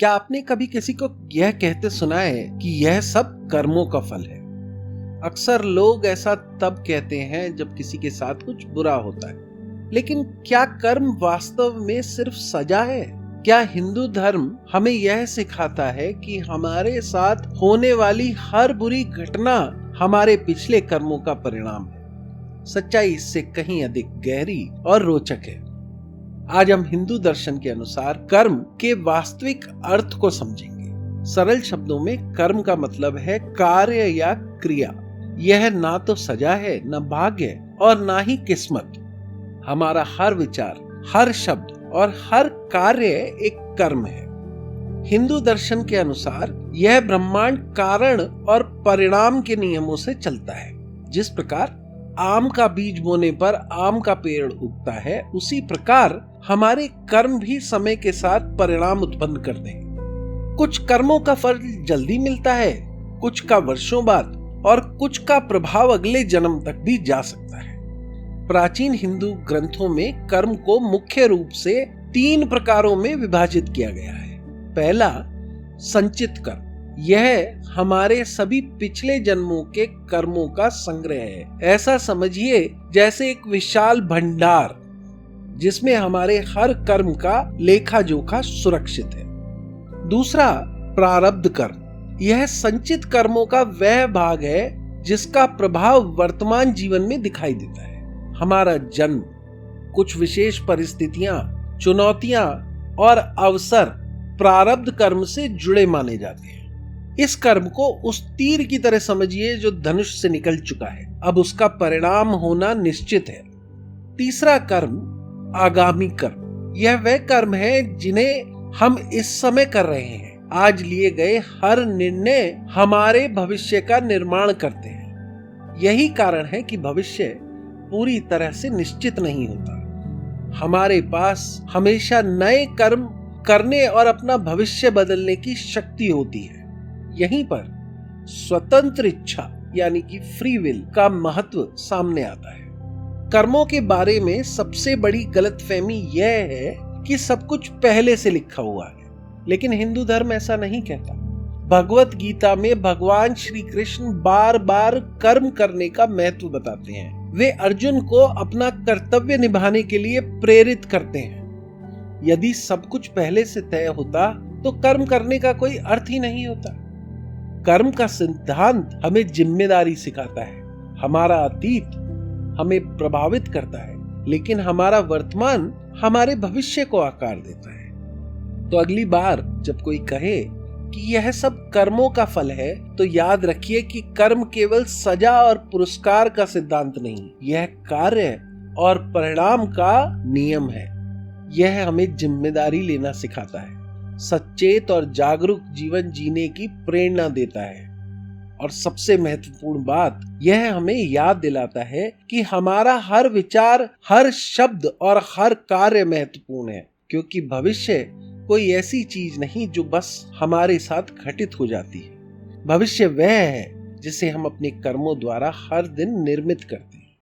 क्या आपने कभी किसी को यह कहते सुना है कि यह सब कर्मों का फल है? अक्सर लोग ऐसा तब कहते हैं जब किसी के साथ कुछ बुरा होता है। लेकिन क्या कर्म वास्तव में सिर्फ सजा है? क्या हिंदू धर्म हमें यह सिखाता है कि हमारे साथ होने वाली हर बुरी घटना हमारे पिछले कर्मों का परिणाम है? सच्चाई इससे कहीं अधिक गहरी और रोचक है। आज हम हिंदू दर्शन के अनुसार कर्म के वास्तविक अर्थ को समझेंगे। सरल शब्दों में कर्म का मतलब है कार्य या क्रिया। यह ना तो सजा है, न भाग्य और ना ही किस्मत। हमारा हर विचार, हर शब्द और हर कार्य एक कर्म है। हिंदू दर्शन के अनुसार यह ब्रह्मांड कारण और परिणाम के नियमों से चलता है। जिस प्रकार आम का बीज बोने पर आम का पेड़ उगता है, उसी प्रकार हमारे कर्म भी समय के साथ परिणाम उत्पन्न करते हैं। कुछ कर्मों का फल जल्दी मिलता है, कुछ का वर्षों बाद और कुछ का प्रभाव अगले जन्म तक भी जा सकता है। प्राचीन हिंदू ग्रंथों में कर्म को मुख्य रूप से 3 प्रकारों में विभाजित किया गया है। पहला, संचित कर्म। यह हमारे सभी पिछले जन्मों के कर्मों का संग्रह है। ऐसा समझिए जैसे एक विशाल भंडार जिसमें हमारे हर कर्म का लेखा जोखा सुरक्षित है। दूसरा, प्रारब्ध कर्म। यह संचित कर्मों का वह भाग है जिसका प्रभाव वर्तमान जीवन में दिखाई देता है। हमारा जन्म, कुछ विशेष परिस्थितियां, चुनौतियां और अवसर प्रारब्ध कर्म से जुड़े माने जाते हैं। इस कर्म को उस तीर की तरह समझिए जो धनुष से निकल चुका है, अब उसका परिणाम होना निश्चित है। तीसरा कर्म, आगामी कर्म। यह वह कर्म है जिन्हें हम इस समय कर रहे हैं। आज लिए गए हर निर्णय हमारे भविष्य का निर्माण करते हैं। यही कारण है कि भविष्य पूरी तरह से निश्चित नहीं होता। हमारे पास हमेशा नए कर्म करने और अपना भविष्य बदलने की शक्ति होती है। यहीं पर स्वतंत्र इच्छा यानी कि फ्री विल का महत्व सामने आता है। कर्मों के बारे में सबसे बड़ी गलतफहमी यह है कि सब कुछ पहले से लिखा हुआ है, लेकिन हिंदू धर्म ऐसा नहीं कहता। भगवत गीता में भगवान श्री कृष्ण बार बार कर्म करने का महत्व बताते हैं। वे अर्जुन को अपना कर्तव्य निभाने के लिए प्रेरित करते हैं। यदि सब कुछ पहले से तय होता तो कर्म करने का कोई अर्थ ही नहीं होता। कर्म का सिद्धांत हमें जिम्मेदारी सिखाता है। हमारा अतीत हमें प्रभावित करता है, लेकिन हमारा वर्तमान हमारे भविष्य को आकार देता है। तो अगली बार जब कोई कहे कि यह सब कर्मों का फल है, तो याद रखिए कि कर्म केवल सजा और पुरस्कार का सिद्धांत नहीं, यह कार्य और परिणाम का नियम है। यह हमें जिम्मेदारी लेना सिखाता है, सचेत और जागरूक जीवन जीने की प्रेरणा देता है। और सबसे महत्वपूर्ण बात, यह हमें याद दिलाता है कि हमारा हर विचार, हर शब्द और हर कार्य महत्वपूर्ण है, क्योंकि भविष्य कोई ऐसी चीज नहीं जो बस हमारे साथ घटित हो जाती है। भविष्य वह है जिसे हम अपने कर्मों द्वारा हर दिन निर्मित करते हैं।